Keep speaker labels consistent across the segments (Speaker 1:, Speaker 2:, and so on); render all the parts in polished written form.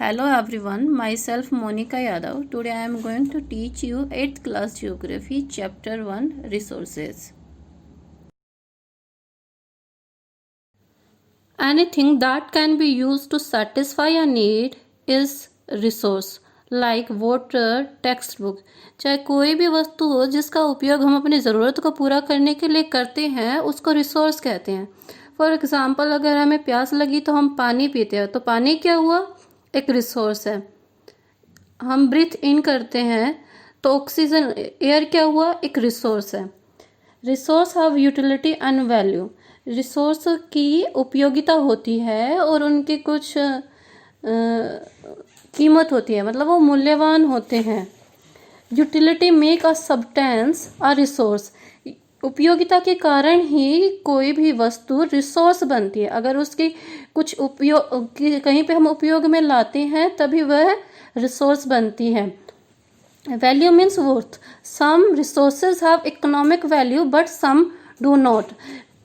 Speaker 1: Hello everyone, myself Monica Yadav. Today I am going to teach you 8th class geography chapter 1 resources. Anything that can be used to satisfy a need is resource like water, textbook. चाहे कोई भी वस्तु हो जिसका उपयोग हम अपनी ज़रूरत को पूरा करने के लिए करते हैं उसको रिसोर्स कहते हैं. फॉर एग्ज़ाम्पल अगर हमें प्यास लगी तो हम पानी पीते हैं तो पानी क्या हुआ, एक रिसोर्स है. हम ब्रीथ इन करते हैं तो ऑक्सीजन एयर क्या हुआ, एक रिसोर्स है. Resource have utility and value. Resource की उपयोगिता होती है और उनकी कुछ कीमत होती है, मतलब वो मूल्यवान होते हैं. Utility make a substance a resource. उपयोगिता के कारण ही कोई भी वस्तु रिसोर्स बनती है. अगर उसकी कुछ उपयोग कहीं पे हम उपयोग में लाते हैं तभी वह रिसोर्स बनती है. Value means worth. Some resources have economic value but some do not.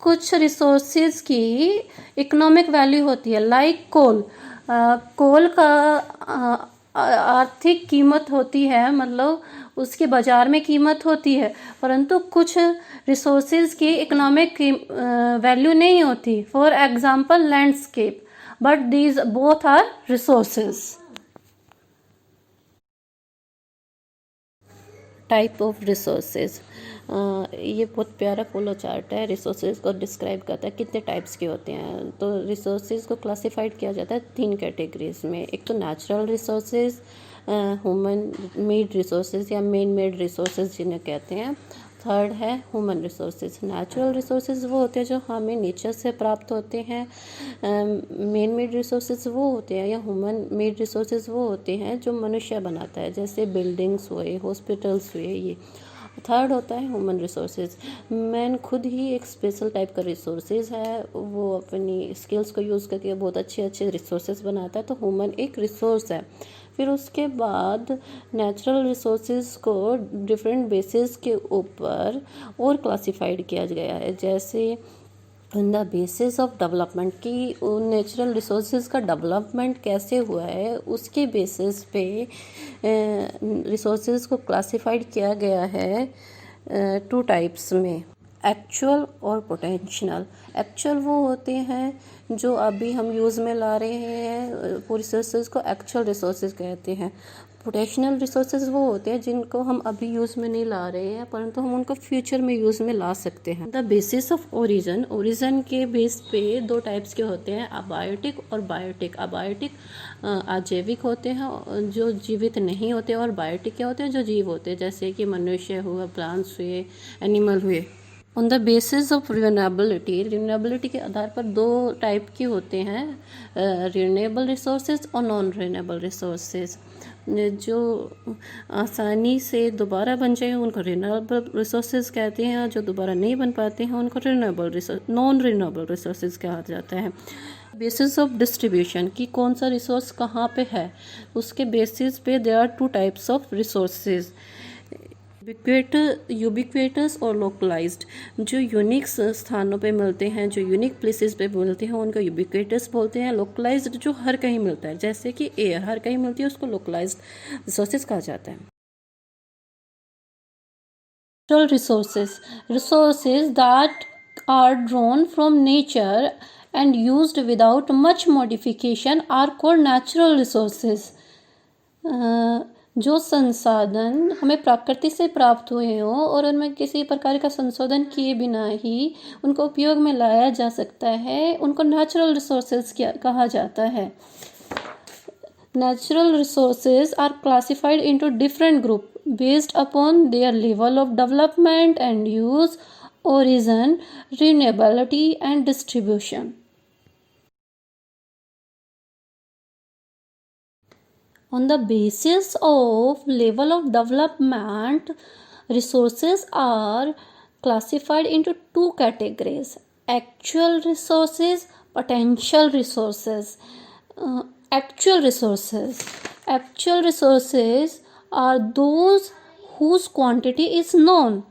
Speaker 1: कुछ रिसोर्सेज की इकोनॉमिक वैल्यू होती है लाइक कोल. कोल का आर्थिक कीमत होती है, मतलब उसके बाजार में कीमत होती है, परंतु कुछ रिसोर्सेज की इकोनॉमिक वैल्यू नहीं होती. For example landscape, but these both are resources. Type of resources. ये बहुत प्यारा फ्लो चार्ट है, रिसोर्सेज को डिस्क्राइब करता है कितने टाइप्स के होते हैं. तो रिसोर्सेज को क्लासिफाइड किया जाता है 3 कैटेगरीज में. एक तो natural resources, human made resources या मैन मेड रिसोर्सेज जिन्हें कहते हैं. थर्ड है ह्यूमन रिसोर्सेज. नेचुरल रिसोर्सेज वो होते हैं जो हमें नेचर से प्राप्त होते हैं. मैन मेड रिसोर्सेज वो होते हैं या ह्यूमन मेड रिसोर्सेज वो होते हैं जो मनुष्य बनाता है, जैसे बिल्डिंग्स हुए, हॉस्पिटल्स हुए. ये थर्ड होता है ह्यूमन रिसोर्सेज. मैन खुद ही एक स्पेशल टाइप का रिसोर्सेज है, वो अपनी स्किल्स को यूज़ करके बहुत अच्छे अच्छे रिसोर्सेज बनाता है, तो ह्यूमन एक रिसोर्स है. फिर उसके बाद नेचुरल रिसोर्सेज को डिफरेंट बेसिस के ऊपर और क्लासिफाइड किया गया है, जैसे on the basis of development की नेचुरल रिसोर्सेज का डेवलपमेंट कैसे हुआ है उसके बेसिस पे रिसोर्सेज को क्लासिफाइड किया गया है 2 टाइप्स में, एक्चुअल और पोटेंशियल. एक्चुअल वो होते हैं जो अभी हम यूज़ में ला रहे हैं, वो रिसोर्सेज को एक्चुअल रिसोर्सेज कहते हैं. पोटेंशियल रिसोर्सेज वो होते हैं जिनको हम अभी यूज़ में नहीं ला रहे हैं परंतु हम उनको फ्यूचर में यूज़ में ला सकते हैं. The basis of origin. Origin के बेस पे 2 टाइप्स के होते हैं, अबायोटिक और बायोटिक. अबायोटिक अजैविक होते हैं जो जीवित नहीं होते, और बायोटिक क्या होते हैं, जो जीव होते हैं, जैसे कि मनुष्य हुआ, प्लांट्स हुए, एनिमल हुए. On the basis of renewability. Renewability के आधार पर 2 टाइप के होते हैं, रिन्यूएबल रिसोर्सेज और नॉन रिन्यूएबल रिसोर्सेज. जो आसानी से दोबारा बन जाए उनको रिन्यूएबल रिसोर्सेज कहते हैं, और जो दोबारा नहीं बन पाते हैं उनको नॉन रिन्यूएबल रिसोर्सेज कहा जाता है. बेसिस ऑफ डिस्ट्रीब्यूशन की कौन सा रिसोर्स कहाँ पे है, उसके बेसिस पे there are 2 types of resources, ubiquitous और लोकलाइज्ड. जो यूनिक स्थानों पे मिलते हैं, जो यूनिक प्लेसेस पे मिलते हैं उनको यूबिक्वेटस बोलते हैं. लोकलाइज्ड जो हर कहीं मिलता है, जैसे कि एयर हर कहीं मिलती है, उसको लोकलाइज्ड रिसोर्सेज कहा जाता है. Natural resources. Resources that are drawn from nature and used without much modification are called natural resources. जो संसाधन हमें प्रकृति से प्राप्त हुए हों और उनमें किसी प्रकार का संशोधन किए बिना ही उनको उपयोग में लाया जा सकता है, उनको नेचुरल रिसोर्सेज कहा जाता है. Natural resources are classified into different group based upon their level of development and use, origin, renewability and distribution. On the basis of level of development, resources are classified into 2 categories, actual resources, potential resources. Actual resources. Actual resources are those whose quantity is known.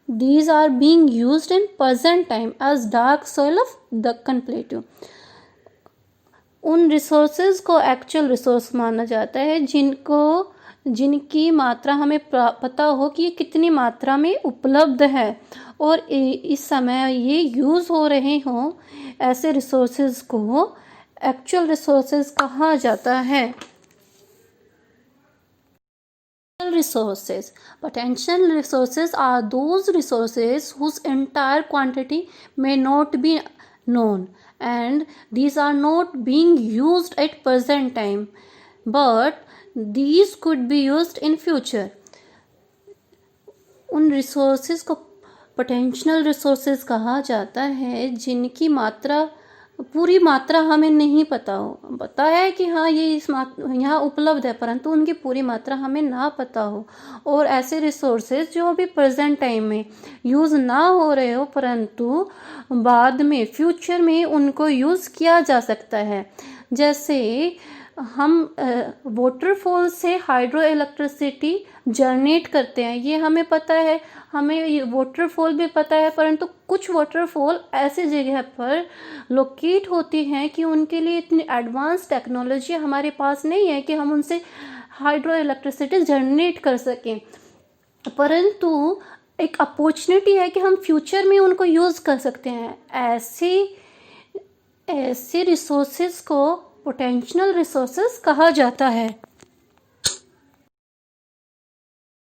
Speaker 1: These are being used in present time as dark soil of Deccan Plateau. उन resources को actual resource माना जाता है जिनकी मात्रा हमें पता हो कि ये कितनी मात्रा में उपलब्ध है और इस समय ये यूज़ हो रहे हों, ऐसे रिसोर्सेज को एक्चुअल रिसोर्सेज कहा जाता है। Resources. Potential resources are those resources whose entire quantity may not be known, and these are not being used at present time, but these could be used in future. उन resources को potential resources कहा जाता है जिनकी पूरी मात्रा हमें नहीं पता है कि हाँ ये यहाँ उपलब्ध है, परंतु उनकी पूरी मात्रा हमें ना पता हो, और ऐसे रिसोर्सेज जो अभी प्रेजेंट टाइम में यूज़ ना हो रहे हो परंतु बाद में फ्यूचर में उनको यूज़ किया जा सकता है। जैसे हम वाटरफॉल से हाइड्रो इलेक्ट्रिसिटी जनरेट करते हैं, ये हमें पता है, हमें वाटरफॉल भी पता है, परंतु कुछ वाटरफॉल ऐसी जगह पर लोकेट होती हैं कि उनके लिए इतनी एडवांस टेक्नोलॉजी हमारे पास नहीं है कि हम उनसे हाइड्रो इलेक्ट्रिसिटी जनरेट कर सकें, परंतु एक अपॉर्चुनिटी है कि हम फ्यूचर में उनको यूज़ कर सकते हैं। ऐसे रिसोर्सेज को पोटेंशियल रिसोर्सेज कहा जाता है।